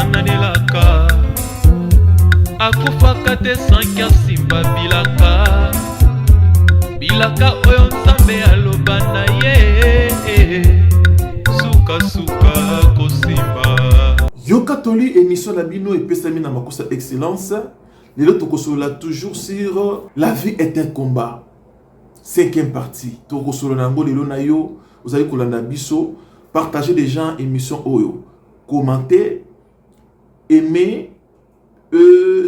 Mananelaka akufaka te sanki asimba bilaka bilaka oyo nzambe aloba na ye suka kosimba. Yoka toli émission na bino epesami na makosa excellence. Lelo tokosola toujours sur la vie est un combat. 5e partie. Tokosola nango lelo na yo, vous allez kolanda biso, partager des gens émission oyo, commenter, aimer,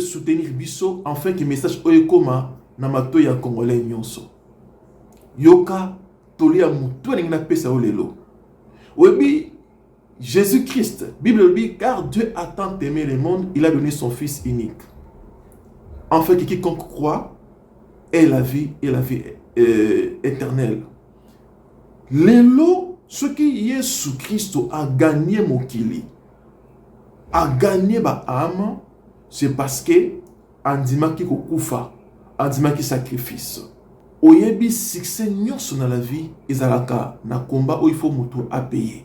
soutenir biso, enfin que message oyo koma na mato ya congolais nyonso. Yoka toli ya mutu na pesa o lelo. Webi Jésus-Christ, Bible dit, car Dieu a tant aimé le monde, il a donné son Fils unique. En fait, quiconque croit est la vie éternelle. Lelo, ce qui Jésus-Christ a gagné Mokili, a gagné ba âme, c'est parce que andima ki kokufa, andima ki sacrifice. Oyebi succès nyonso na la vie, ezalaka na combat où il faut moto à payer.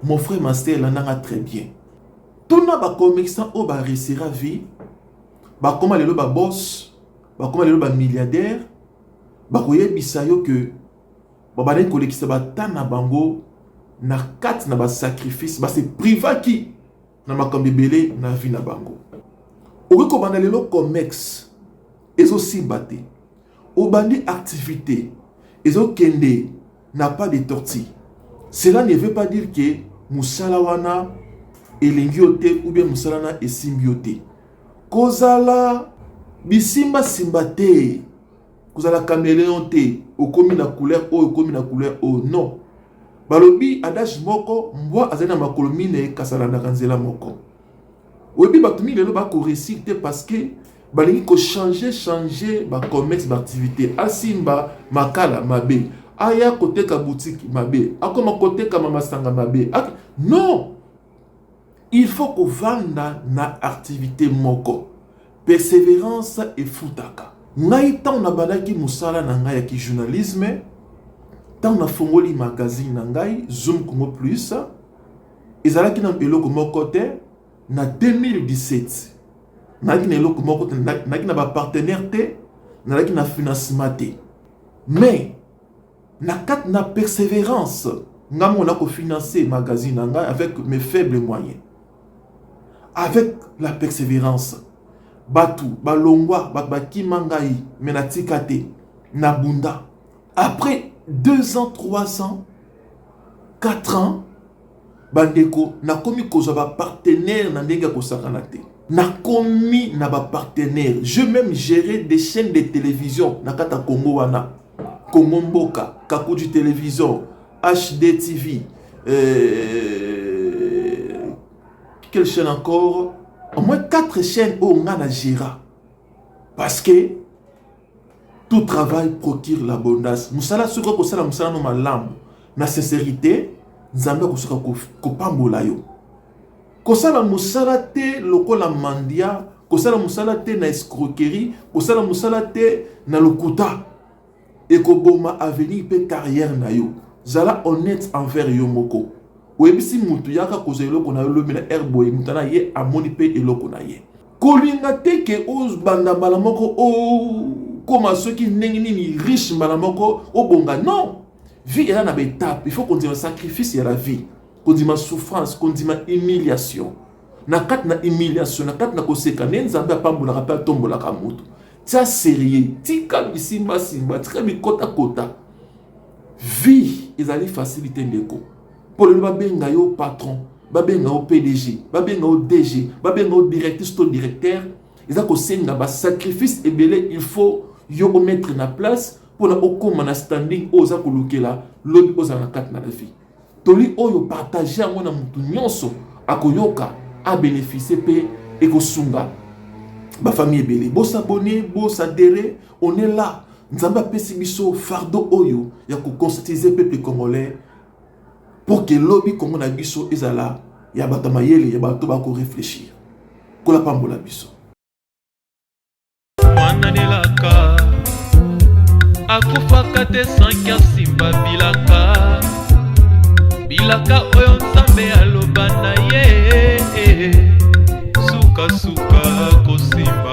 Mon frère Master l'ananga très bien. Tout na ba commerçant au ba réussira vie, ba koma lelo ba boss, ba koma lelo ba milliardaire, ba koyebisa yo que ba balen kolekisa ba tana bango na kat na ba sacrifice, ba c'est priva qui na makambi belé na vie na bango. Oki ko banda lelo comex ezo si baté. Au bandi activité ezo kende n'a pas de tortille. Cela ne veut pas dire que Moussala wana elingiote ou bien Moussala na esimbiote. Kozala bisimba simbate. Kozala caméléon te. Okomi na couleur o, okomi na couleur o. Non. Balobi adage moko mbwa azena makolomine kasala na kanzela moko. Obi batumi lelo ba ko réciter parce que balingi ko changer ba commerce ba activité. Asimba makala mabe. Aya côté ka boutique mabe, akoma côté ka mamasanga mabe. Non, il faut que vanda na activité moko. Persévérance et futaka. Ngai tant na balaki musala na ngai ki journalisme, tant na fongoli magazine na ngai Zoom Congo Plus. Ezalaki na eloko moko te na 2017. Naki na eloko moko te, naki na ba partenaire te, naki na financement te. Mais na kat na persévérance, nga mona ko financer magazine nga avec mes faibles moyens. Avec la persévérance, batu balongwa bakimangai menatikate na bunda. Après 2 ans, 3 ans, 4 ans, bandeko na komi ko ba partenaire na ndenge ko sakanate. Na komi na ba partenaire, je même gérer des chaînes de télévision na kata Congo wana. Congo Mboka, Kakuji Télévision, HD TV, quelle chaîne encore? Au moins 4 chaînes où on a géré. Parce que tout travail procure l'abondance. Moussala suka kosala moussala no malambo. Na sincérité, nzambe kosuka kopambola yo. Kosala moussala te lokola mandia, kosala moussala te na escroquerie, kosala moussala te na lokuta. Et que boma avenir pe carrière na yo. Zala honnête envers yo moko. Webisi mutu yaka kozelo kona yo lomina airboy mutana ye amoni pe eloko na ye. Kolinga te ke os banda mbala moko o koma ceux qui nengini riche mbala moko o bonga non. Vie est na étape, il faut qu'on dise un sacrifice à la vie, qu'on dise ma souffrance, qu'on dise ma humiliation. Na kat na humiliation, na kat na koseka nenzambe pambola rappel tombola kamutu. Tia sérieux, tika bisimba simba, tika bikota kota. Vie, ils allaient faciliter ndeko. Pour le babenga yo patron, babenga yo PDG, babenga yo DG, babenga yo directeur, sto directeur, ils ont senga ba sacrifice et belé, il faut yo mettre na place pour la okoma na standing oza kolukela, lobby oza na kat na la vie. Toli oyo partager à mona mutu nyonso akoyoka a bénéficier pe et ko sunga. Ma famille est belle. Bon s'abonner, bon s'adhérer, on est là. Nous avons pesi biso fardeau oyo ya ko conscientiser peuple congolais pour que lobby comme on a biso ezala ya bata mayele ya bato ba ko réfléchir. Ko la pambola biso. Mananelaka akufaka te sanki asimba bilaka bilaka oyo nzambe aloba na ye sukasuka kosimba